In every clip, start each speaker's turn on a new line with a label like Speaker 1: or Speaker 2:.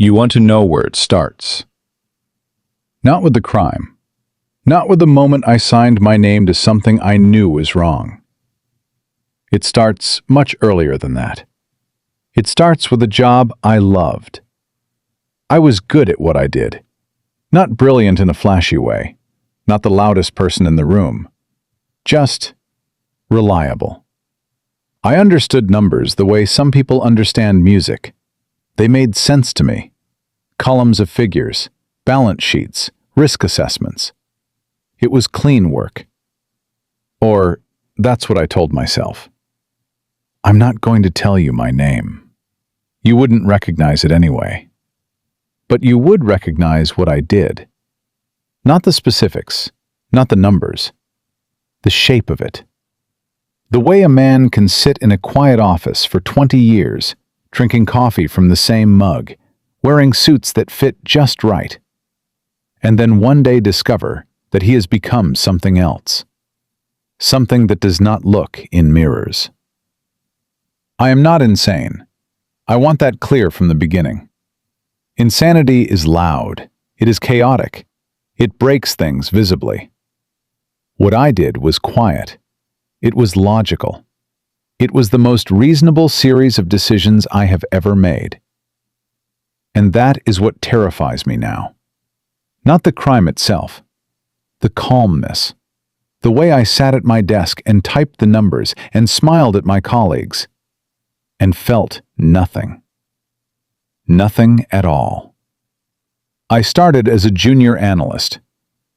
Speaker 1: You want to know where it starts. Not with the crime. Not with the moment I signed my name to something I knew was wrong. It starts much earlier than that. It starts with a job I loved. I was good at what I did. Not brilliant in a flashy way. Not the loudest person in the room. Just reliable. I understood numbers the way some people understand music. They made sense to me. Columns of figures, balance sheets, risk assessments. It was clean work. Or, that's what I told myself. I'm not going to tell you my name. You wouldn't recognize it anyway. But you would recognize what I did. Not the specifics, not the numbers. The shape of it. The way a man can sit in a quiet office for 20 years, drinking coffee from the same mug, wearing suits that fit just right, and then one day discover that he has become something else. Something that does not look in mirrors. I am not insane. I want that clear from the beginning. Insanity is loud. It is chaotic. It breaks things visibly. What I did was quiet. It was logical. It was the most reasonable series of decisions I have ever made. And that is what terrifies me now. Not the crime itself. The calmness. The way I sat at my desk and typed the numbers and smiled at my colleagues. And felt nothing. Nothing at all. I started as a junior analyst,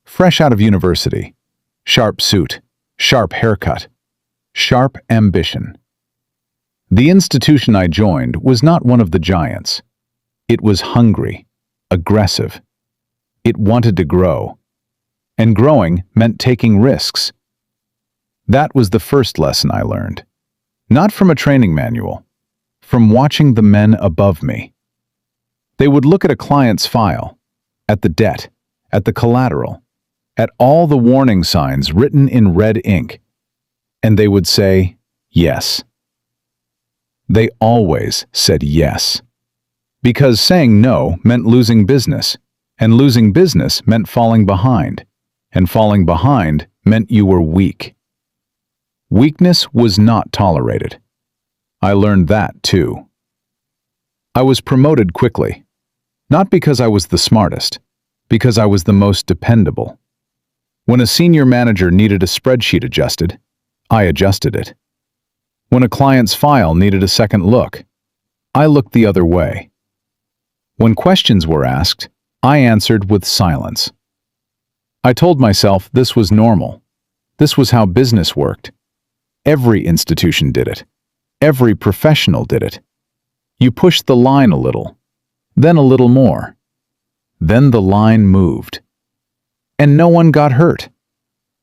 Speaker 1: fresh out of university. Sharp suit, sharp haircut, sharp ambition. The institution I joined was not one of the giants. It was hungry, aggressive. It wanted to grow. And growing meant taking risks. That was the first lesson I learned. Not from a training manual, from watching the men above me. They would look at a client's file, at the debt, at the collateral, at all the warning signs written in red ink, and they would say, yes. They always said yes. Because saying no meant losing business, and losing business meant falling behind, and falling behind meant you were weak. Weakness was not tolerated. I learned that too. I was promoted quickly, not because I was the smartest, because I was the most dependable. When a senior manager needed a spreadsheet adjusted, I adjusted it. When a client's file needed a second look, I looked the other way. When questions were asked, I answered with silence. I told myself this was normal. This was how business worked. Every institution did it. Every professional did it. You pushed the line a little, then a little more. Then the line moved. And no one got hurt.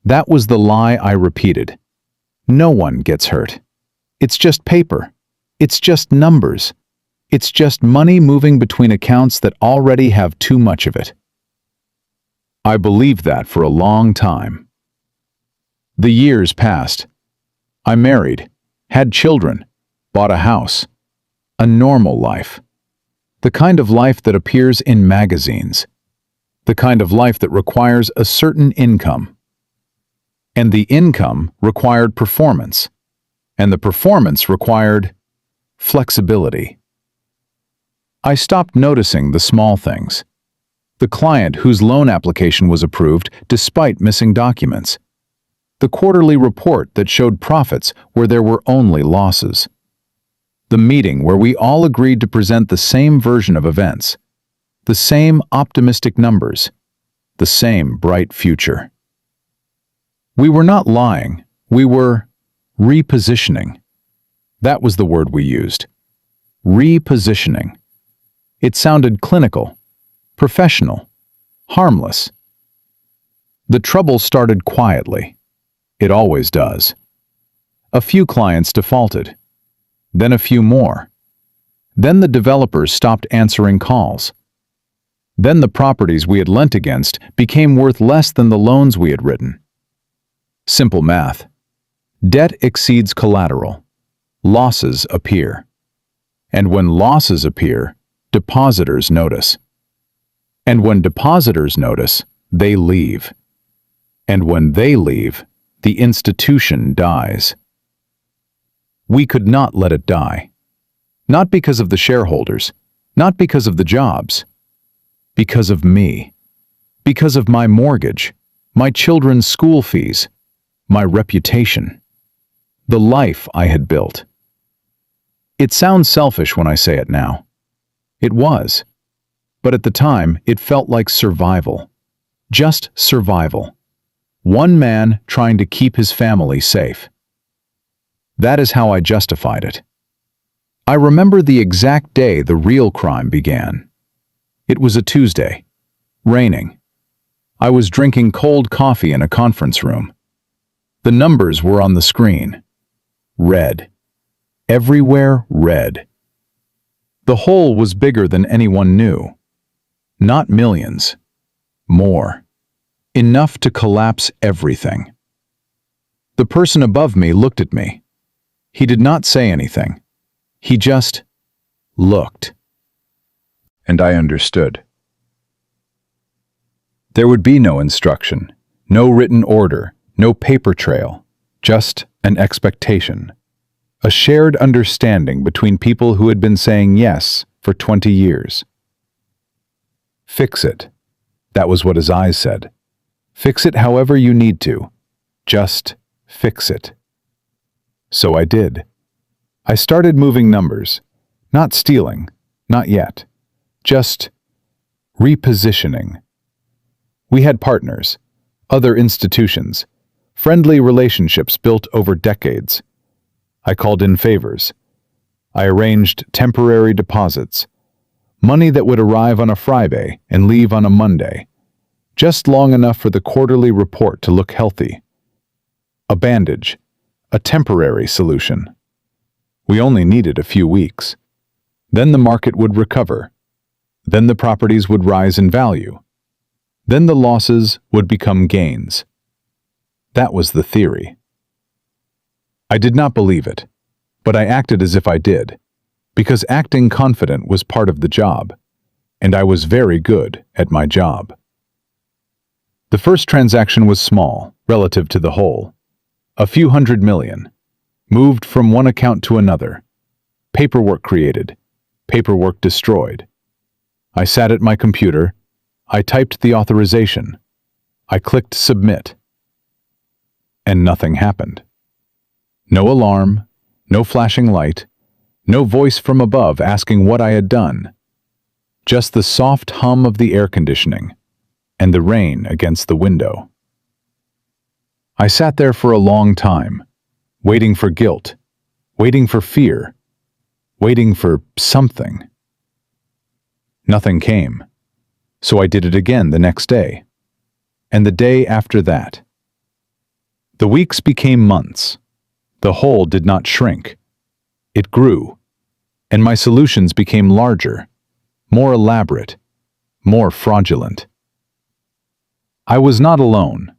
Speaker 1: That was the lie I repeated. No one gets hurt. It's just paper. It's just numbers. It's just money moving between accounts that already have too much of it. I believed that for a long time. The years passed. I married, had children, bought a house. A normal life. The kind of life that appears in magazines. The kind of life that requires a certain income. And the income required performance. And the performance required flexibility. I stopped noticing the small things. The client whose loan application was approved despite missing documents. The quarterly report that showed profits where there were only losses. The meeting where we all agreed to present the same version of events. The same optimistic numbers. The same bright future. We were not lying. We were repositioning. That was the word we used. Repositioning. It sounded clinical, professional, harmless. The trouble started quietly. It always does. A few clients defaulted. Then a few more. Then the developers stopped answering calls. Then the properties we had lent against became worth less than the loans we had written. Simple math. Debt exceeds collateral. Losses appear. And when losses appear, depositors notice. And when depositors notice, they leave. And when they leave, the institution dies. We could not let it die. Not because of the shareholders, not because of the jobs, because of me, because of my mortgage, my children's school fees, my reputation, the life I had built. It sounds selfish when I say it now. It was. But at the time, it felt like survival. Just survival. One man trying to keep his family safe. That is how I justified it. I remember the exact day the real crime began. It was a Tuesday. Raining. I was drinking cold coffee in a conference room. The numbers were on the screen. Red. Everywhere red. The hole was bigger than anyone knew. Not millions. More. Enough to collapse everything. The person above me looked at me. He did not say anything. He just looked. And I understood. There would be no instruction, no written order, no paper trail, just an expectation. A shared understanding between people who had been saying yes for 20 years. Fix it. That was what his eyes said. Fix it however you need to. Just fix it. So I did. I started moving numbers. Not stealing. Not yet. Just repositioning. We had partners, other institutions, friendly relationships built over decades. I called in favors. I arranged temporary deposits. Money that would arrive on a Friday and leave on a Monday. Just long enough for the quarterly report to look healthy. A bandage. A temporary solution. We only needed a few weeks. Then the market would recover. Then the properties would rise in value. Then the losses would become gains. That was the theory. I did not believe it, but I acted as if I did, because acting confident was part of the job, and I was very good at my job. The first transaction was small, relative to the whole. A few $100 million. Moved from one account to another. Paperwork created. Paperwork destroyed. I sat at my computer. I typed the authorization. I clicked submit. And nothing happened. No alarm, no flashing light, no voice from above asking what I had done. Just the soft hum of the air conditioning and the rain against the window. I sat there for a long time, waiting for guilt, waiting for fear, waiting for something. Nothing came, so I did it again the next day, and the day after that. The weeks became months. The hole did not shrink. It grew, and my solutions became larger, more elaborate, more fraudulent. I was not alone.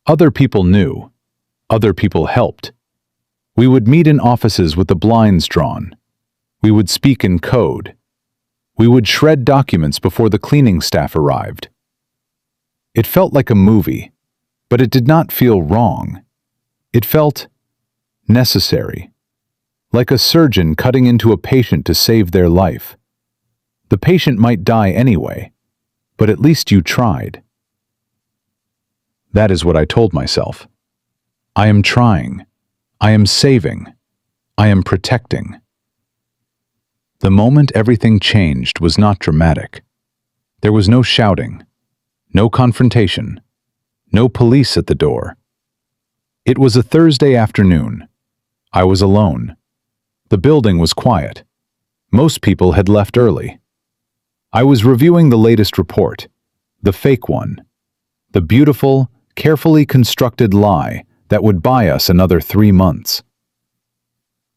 Speaker 1: Other people knew. Other people helped. We would meet in offices with the blinds drawn. We would speak in code. We would shred documents before the cleaning staff arrived. It felt like a movie, but it did not feel wrong. It felt necessary, like a surgeon cutting into a patient to save their life. The patient might die anyway, but at least you tried. That is what I told myself. I am trying. I am saving. I am protecting. The moment everything changed was not dramatic. There was no shouting, no confrontation, no police at the door. It was a Thursday afternoon. I was alone. The building was quiet. Most people had left early. I was reviewing the latest report, the fake one, the beautiful, carefully constructed lie that would buy us another 3 months.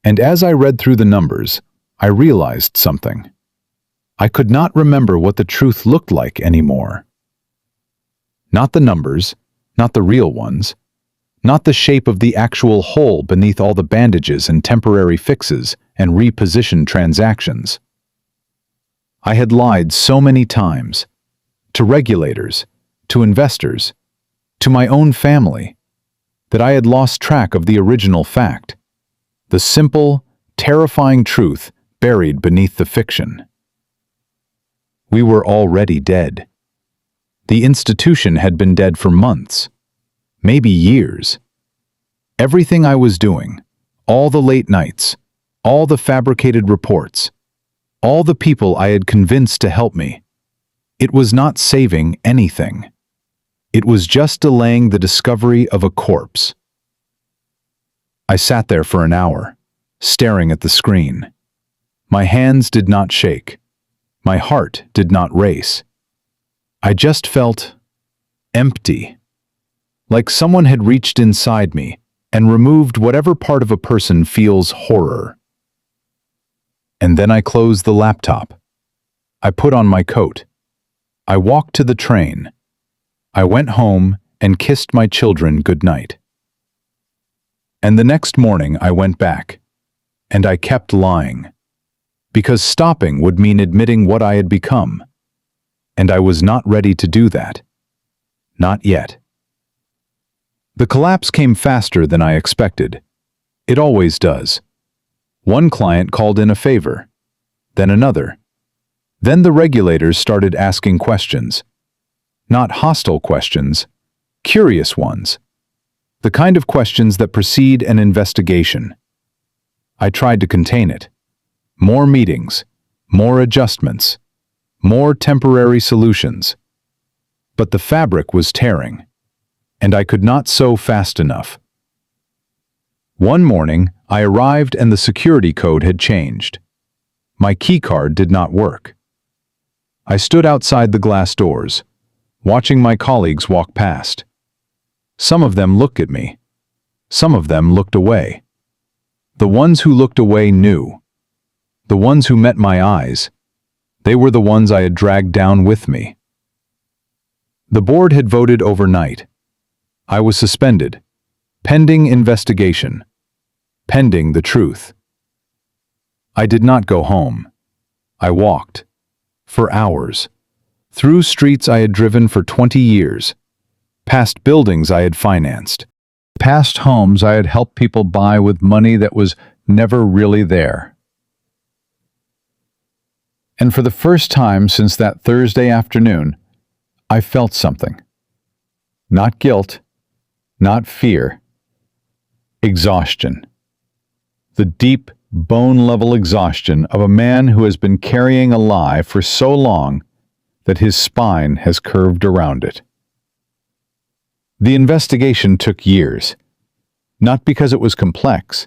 Speaker 1: And as I read through the numbers, I realized something. I could not remember what the truth looked like anymore. Not the numbers, not the real ones, not the shape of the actual hole beneath all the bandages and temporary fixes and repositioned transactions. I had lied so many times. To regulators, to investors, to my own family, that I had lost track of the original fact. The simple, terrifying truth buried beneath the fiction. We were already dead. The institution had been dead for months, maybe years. Everything I was doing, all the late nights, all the fabricated reports, all the people I had convinced to help me, it was not saving anything. It was just delaying the discovery of a corpse. I sat there for an hour, staring at the screen. My hands did not shake. My heart did not race. I just felt empty, like someone had reached inside me and removed whatever part of a person feels horror. And then I closed the laptop. I put on my coat. I walked to the train. I went home and kissed my children goodnight. And the next morning I went back, and I kept lying, because stopping would mean admitting what I had become, and I was not ready to do that. Not yet. The collapse came faster than I expected. It always does. One client called in a favor, then another. Then the regulators started asking questions. Not hostile questions, curious ones. The kind of questions that precede an investigation. I tried to contain it. More meetings, more adjustments, more temporary solutions. But the fabric was tearing, and I could not sew fast enough. One morning, I arrived and the security code had changed. My keycard did not work. I stood outside the glass doors, watching my colleagues walk past. Some of them looked at me. Some of them looked away. The ones who looked away knew. The ones who met my eyes, they were the ones I had dragged down with me. The board had voted overnight. I was suspended, pending investigation, pending the truth. I did not go home. I walked, for hours, through streets I had driven for 20 years, past buildings I had financed, past homes I had helped people buy with money that was never really there. And for the first time since that Thursday afternoon, I felt something. Not guilt, not fear. Exhaustion. The deep, bone-level exhaustion of a man who has been carrying a lie for so long that his spine has curved around it. The investigation took years, not because it was complex,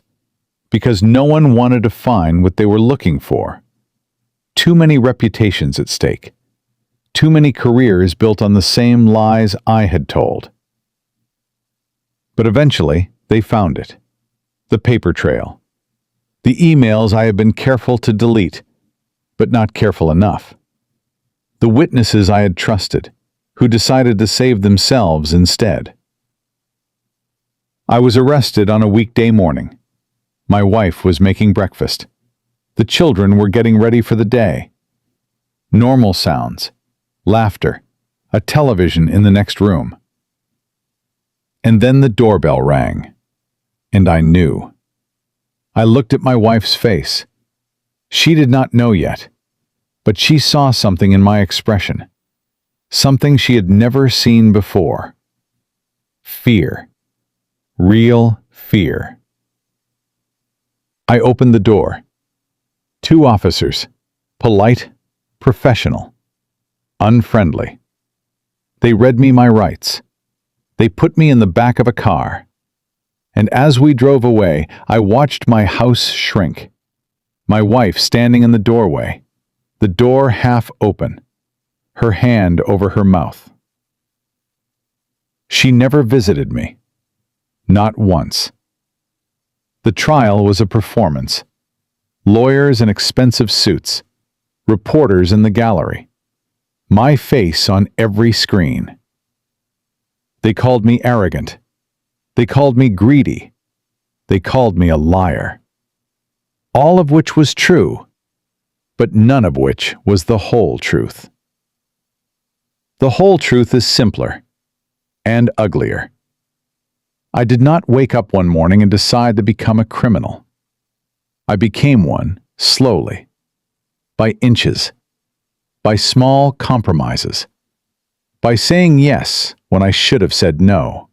Speaker 1: because no one wanted to find what they were looking for. Too many reputations at stake. Too many careers built on the same lies I had told. But eventually, they found it. The paper trail. The emails I had been careful to delete, but not careful enough. The witnesses I had trusted, who decided to save themselves instead. I was arrested on a weekday morning. My wife was making breakfast. The children were getting ready for the day. Normal sounds, laughter, a television in the next room. And then the doorbell rang, and I knew. I looked at my wife's face. She did not know yet, but she saw something in my expression, something she had never seen before. Fear. Real fear. I opened the door. 2 officers, polite, professional, unfriendly. They read me my rights. They put me in the back of a car. And as we drove away, I watched my house shrink. My wife standing in the doorway, the door half open, her hand over her mouth. She never visited me. Not once. The trial was a performance. Lawyers in expensive suits, reporters in the gallery, my face on every screen. They called me arrogant. They called me greedy. They called me a liar. All of which was true, but none of which was the whole truth. The whole truth is simpler and uglier. I did not wake up one morning and decide to become a criminal. I became one slowly, by inches, by small compromises, by saying yes when I should have said no.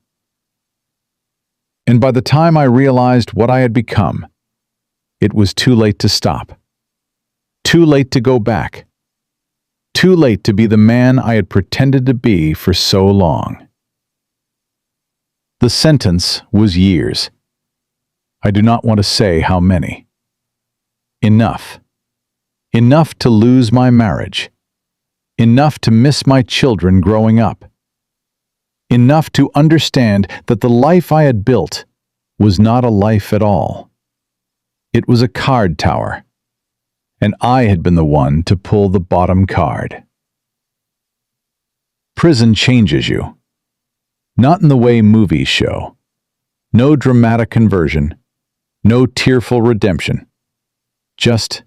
Speaker 1: And by the time I realized what I had become, it was too late to stop, too late to go back, too late to be the man I had pretended to be for so long. The sentence was years. I do not want to say how many. Enough. Enough to lose my marriage. Enough to miss my children growing up. Enough to understand that the life I had built was not a life at all. It was a card tower, and I had been the one to pull the bottom card. Prison changes you. Not in the way movies show. No dramatic conversion, no tearful redemption. Just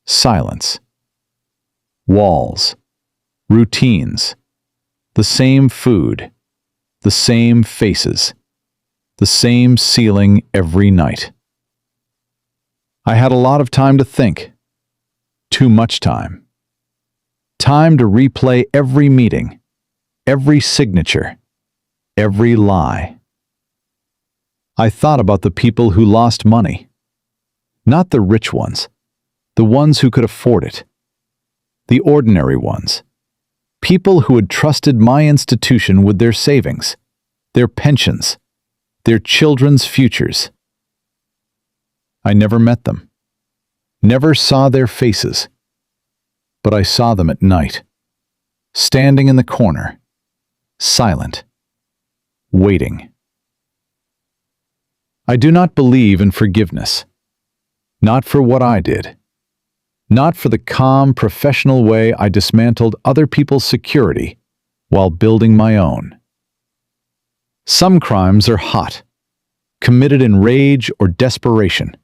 Speaker 1: silence. Walls. Routines. The same food. The same faces. The same ceiling every night. I had a lot of time to think. Too much time. Time to replay every meeting, every signature, every lie. I thought about the people who lost money. Not the rich ones, the ones who could afford it. The ordinary ones. People who had trusted my institution with their savings, their pensions, their children's futures. I never met them, never saw their faces, but I saw them at night, standing in the corner, silent, waiting. I do not believe in forgiveness, not for what I did, not for the calm, professional way I dismantled other people's security while building my own. Some crimes are hot, committed in rage or desperation.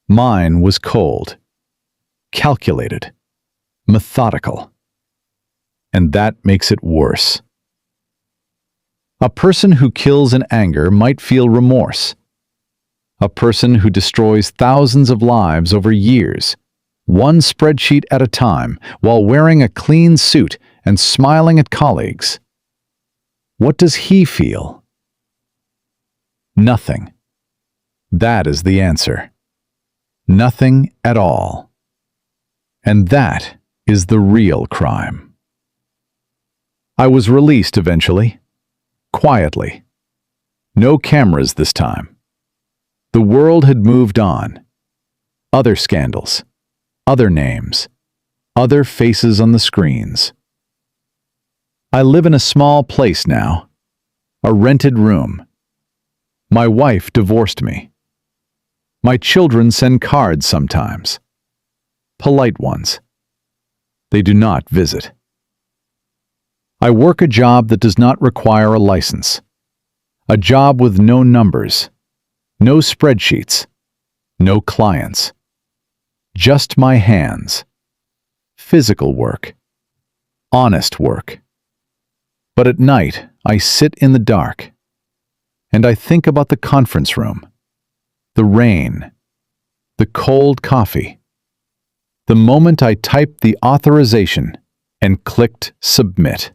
Speaker 1: Mine was cold, calculated, methodical. And that makes it worse. A person who kills in anger might feel remorse. A person who destroys thousands of lives over years, one spreadsheet at a time, while wearing a clean suit and smiling at colleagues. What does he feel? Nothing. That is the answer. Nothing at all. And that is the real crime. I was released eventually, quietly. No cameras this time. The world had moved on. Other scandals, other names, other faces on the screens. I live in a small place now, a rented room. My wife divorced me. My children send cards sometimes. Polite ones. They do not visit. I work a job that does not require a license. A job with no numbers, no spreadsheets, no clients. Just my hands. Physical work. Honest work. But at night, I sit in the dark, and I think about the conference room, the rain, the cold coffee, the moment I typed the authorization and clicked submit.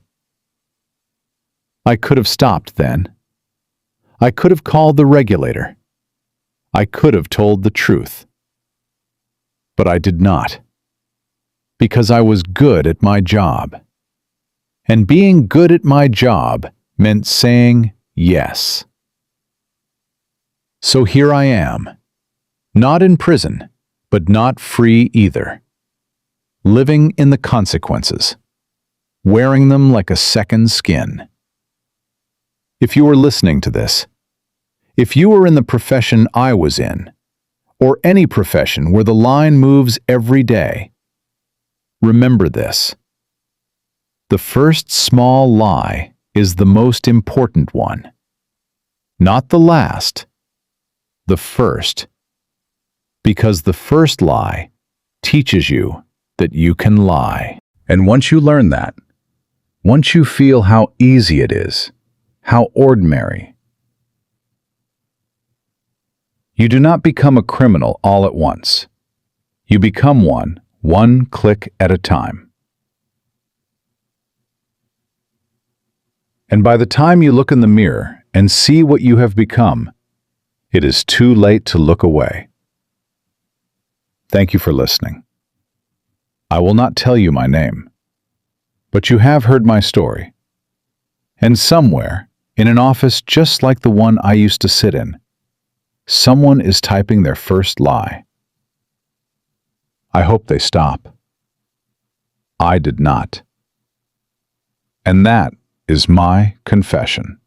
Speaker 1: I could have stopped then. I could have called the regulator. I could have told the truth. But I did not, because I was good at my job. And being good at my job meant saying yes. So here I am, not in prison, but not free either, living in the consequences, wearing them like a second skin. If you are listening to this, if you are in the profession I was in, or any profession where the line moves every day, remember this. The first small lie is the most important one. Not the last, the first. Because the first lie teaches you that you can lie. And once you learn that, once you feel how easy it is, how ordinary, you do not become a criminal all at once. You become one click at a time. And by the time you look in the mirror and see what you have become, it is too late to look away. Thank you for listening. I will not tell you my name, but you have heard my story. And somewhere, in an office just like the one I used to sit in, someone is typing their first lie. I hope they stop. I did not. And that is my confession.